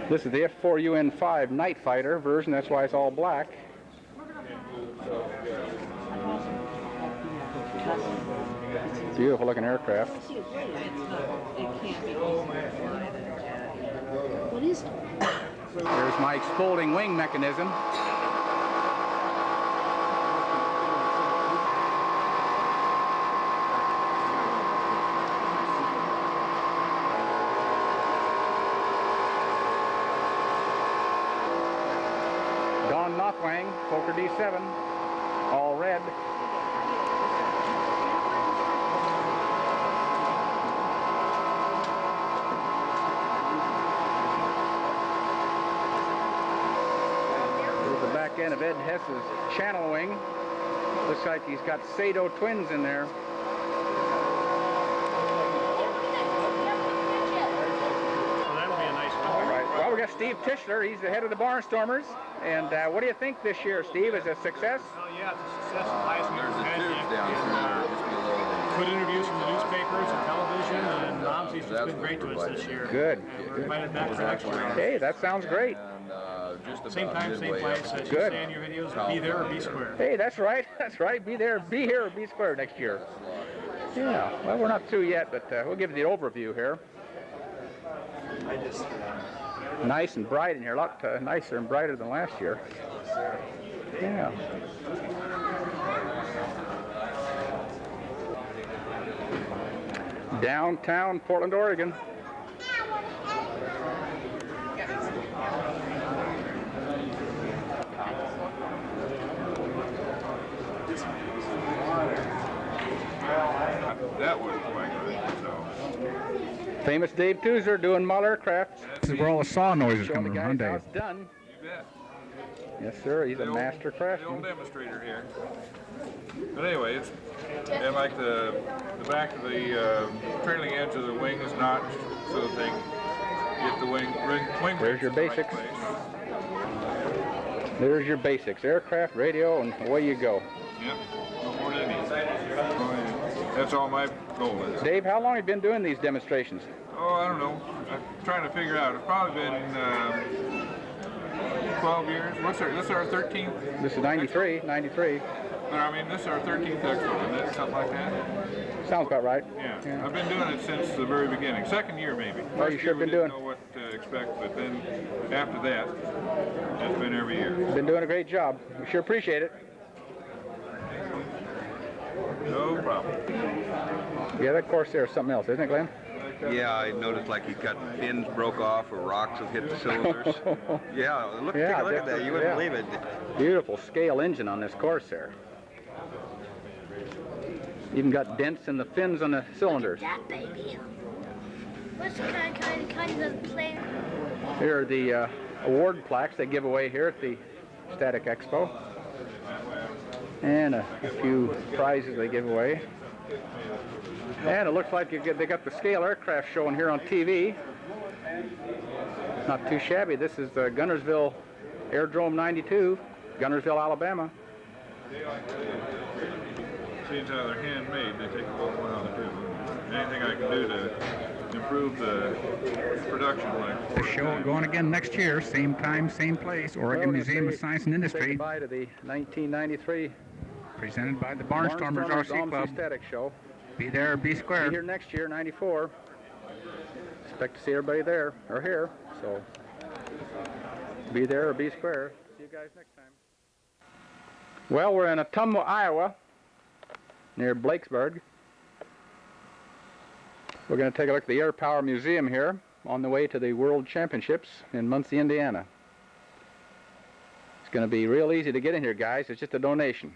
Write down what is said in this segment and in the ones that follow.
This is the F4UN5 Night Fighter version, that's why it's all black. Beautiful looking aircraft. What is it? There's my exploding wing mechanism. Dawn Nothwang, Fokker D7, all red. Back end of Ed Hess's channel wing. Looks like he's got Sado twins in there. Well, that'll be a nice one. All right. Well, we got Steve Tischler. He's the head of the Barnstormers. And what do you think this year, Steve? Is it a success? Oh, yeah, it's a success. The highest we've ever had. Just below. Good interviews from the newspapers and television, and obviously it's just been great to us this year. Good. And we're invited back for next year. Hey, that sounds great. Same time, same place. As you say in your videos, be there or be square. Hey, that's right. That's right. Be there, be here, or be square next year. Yeah. Well, we're not through yet, but we'll give you the overview here. Nice and bright in here. A lot nicer and brighter than last year. Yeah. Downtown Portland, Oregon. That was quite good, so. Famous Dave Toozer doing model aircraft. This is where all the saw noises Showing come the from, guys huh, how Dave? it's done. You bet. Yes, sir. He's a master The craftsman. old demonstrator here. But anyway, it's and like the back of the trailing edge of the wing is notched so that they get the wing There's your in the right basics. place. There's your basics. Aircraft, radio, and away you go. Yep. No more than that. That's all my goal is. Dave, how long have you been doing these demonstrations? Oh, I don't know. I'm trying to figure out. It's probably been 12 years. This is our 13th? This is 93. I mean, this is our 13th expo, isn't it? Something like that? Sounds about right. Yeah. I've been doing it since the very beginning. Second year, maybe. Well, you sure been doing. I didn't know what to expect, but then after that, it's been every year. Been doing a great job. We sure appreciate it. No problem. Yeah, that course there is something else, isn't it, Glenn? Yeah, I noticed like he got fins broke off or rocks have hit the cylinders. Yeah, take a look at that. You wouldn't believe it. Beautiful scale engine on this course there. Even got dents in the fins on the cylinders. That baby. What's the kind of the plane? Here are the award plaques they give away here at the Static Expo. And a few prizes they give away. And it looks like they got the scale aircraft showing here on TV. Not too shabby. This is the Gunnersville Airdrome 92, Gunnersville, Alabama. Seeing how they're handmade, they take a little while to do. Anything I can do to improve the production line. The show going again next year, same time, same place, Oregon Museum of Science and Say Industry, goodbye to the 1993 presented by the Barnstormers RC Club. Static Show. Be there or be Be square. here next year, 94. Expect to see everybody there, or here, so be there or be square. See you guys next time. Well, we're in Ottumwa, Iowa, near Blakesburg. We're going to take a look at the Airpower Museum here on the way to the World Championships in Muncie, Indiana. It's going to be real easy to get in here, guys. It's just a donation.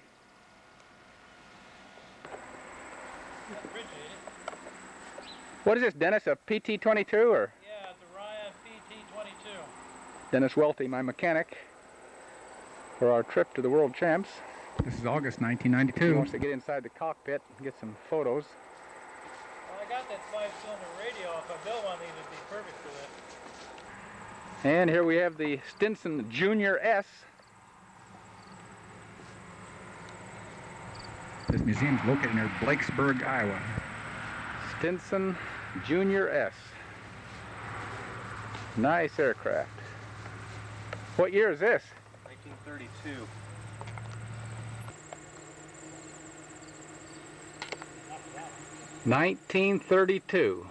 What is this, Dennis, a PT-22 or? Yeah, it's a Ryan PT-22. Dennis Welty, my mechanic, for our trip to the World Champs. This is August He 1992. wants to get inside the cockpit and get some photos. Well, I got that 5-cylinder radio. If I built one, these would be perfect for that. And here we have the Stinson Junior S. This museum is located near Blakesburg, Iowa. Stinson Junior S. Nice aircraft. What year is this? 1932. 1932.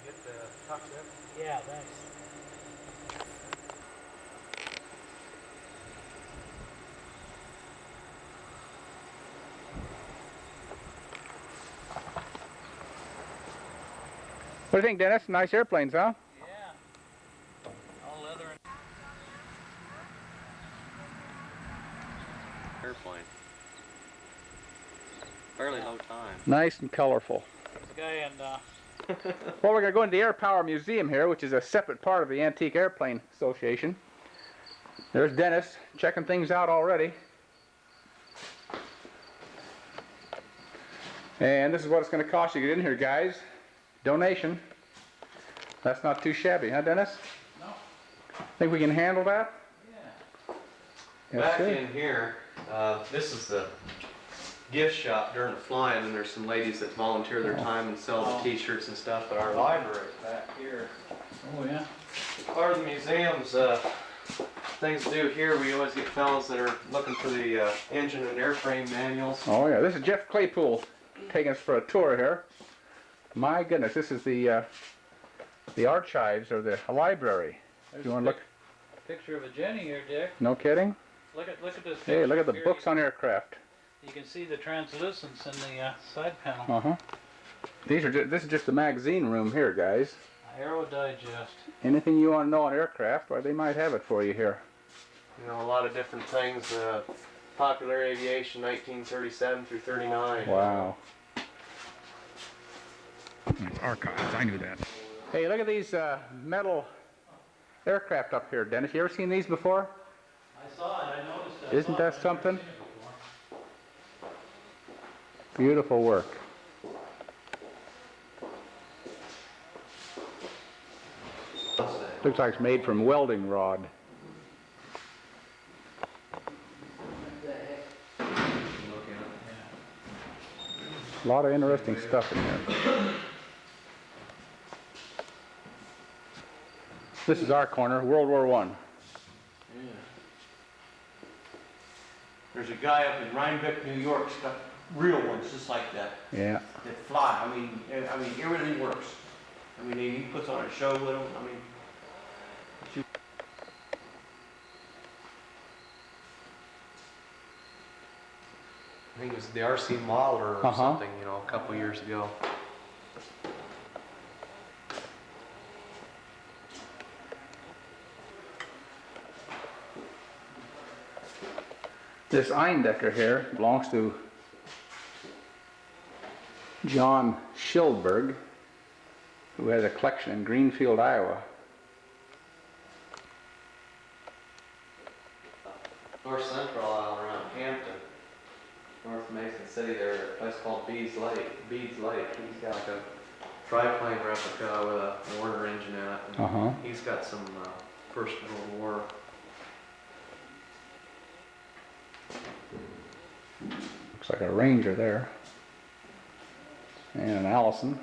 Get the top up. Yeah, thanks. What do you think, Dennis? Nice airplanes, huh? Yeah. All leather and Airplane. Fairly low time. Nice and colorful. this guy and Well, we're going to go into the Airpower Museum here, which is a separate part of the Antique Airplane Association. There's Dennis checking things out already. And this is what it's going to cost you to get in here, guys. Donation. That's not too shabby, huh, Dennis? No. Think we can handle that? Yeah. Yes, Back sir. in here, this is the gift shop during the flying, and there's some ladies that volunteer their time and sell the t-shirts and stuff, but our library is back here. Oh yeah. Part of the museum's things to do here, we always get fellows that are looking for the engine and airframe manuals. Oh yeah, this is Jeff Claypool taking us for a tour here. My goodness, this is the archives or the library. There's You want to look? picture of a Jenny here, Dick. No kidding? Look at this picture. Hey, look at the here. books on aircraft. You can see the translucence in the side panel. Uh-huh. This is just the magazine room here, guys. Aero Digest. Anything you want to know on aircraft, well, they might have it for you here. You know, a lot of different things. Popular aviation, 1937 through 39. Wow. It's archives. I knew that. Hey, look at these metal aircraft up here, Dennis. You ever seen these before? I saw it. I noticed it. Isn't that something? Beautiful work. Looks like it's made from welding rod. A lot of interesting stuff in there. This is our corner, World War I. There's a guy up in Rhinebeck, New York, got real ones just like that Yeah. that fly. I mean, everything works. I mean, he puts on a show with them. I mean, I think it was the RC Mahler or Uh-huh. something, you know, a couple years ago. This Eindecker here belongs to John Schildberg, who has a collection in Greenfield, Iowa. North Central Isle around Hampton, North Mason City, there's a place called Beeds Lake. He's got like a triplane replica with a Warner engine in it. And Uh-huh. he's got some First World War. Looks like a Ranger there. And an Allison.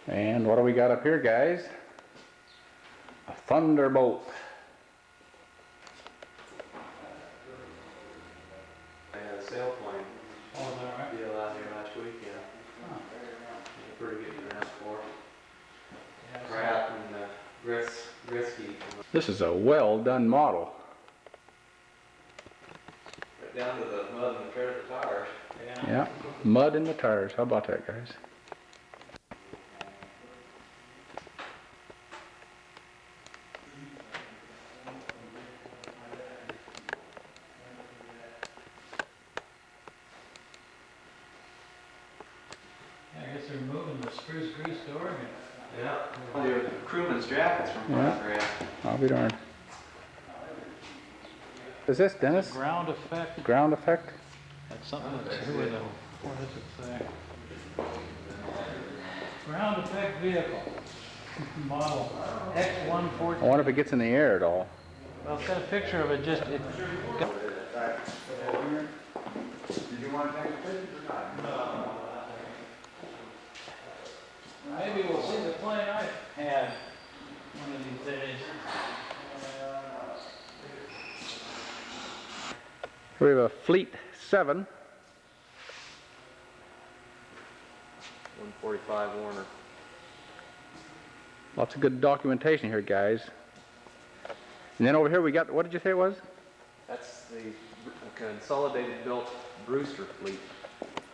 And what do we got up here, guys? A Thunderbolt. I had a sailplane Oh, is that right? deal out here last weekend. Pretty good to ask for. Yeah, I saw Pratt and Grisky. This is a well-done model. Down to the mud and the tread of the tires. it. Yeah. Yeah, mud in the tires. How about that, guys? I guess they're moving the spruce grease to Oregon. Yeah. They're crewman's jackets from Yeah. Pratt. I'll be darned. Is this Dennis? Ground effect. Ground effect? That's something that's who are the, what does it say? Ground effect vehicle. Model X114. I wonder if it gets in the air at all. Well, it's got a picture of it just, it got, Did you want to take a picture or not? maybe we'll see the plane I had one of these days. We have a Fleet 7. 145 Warner. Lots of good documentation here, guys. And then over here we got, what did you say it was? That's the consolidated built Brewster fleet.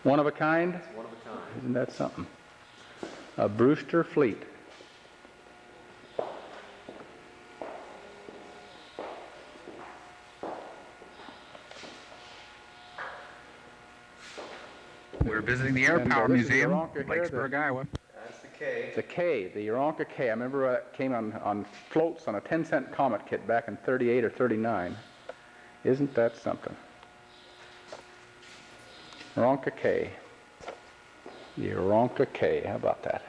One of a kind? It's one of a kind. Isn't that something? A Brewster Fleet. We're visiting the And, Airpower this is the Museum, Aronka here, Blakesburg, Iowa. That's the K. It's a K, the Aronka K. I remember it came on floats on a 10-cent Comet kit back in 38 or 39. Isn't that something? Aronka K. The Aronka K. How about that?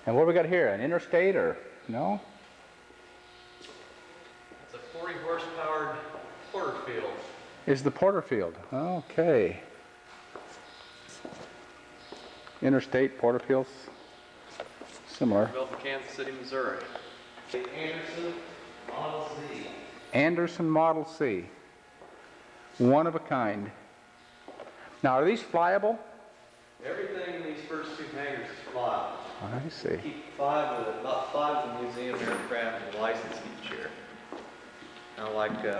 And what do we got here? An interstate or no? It's a 40 horsepower Porterfield. Is the Porterfield. Okay. Interstate, Porterfields. Similar. Built in Kansas City, Missouri. Anderson Model Z. Anderson Model C. One of a kind. Now, are these flyable? Everything in these first two hangars is flyable. I see. Keep about five of the museum aircraft and license each year. Now, like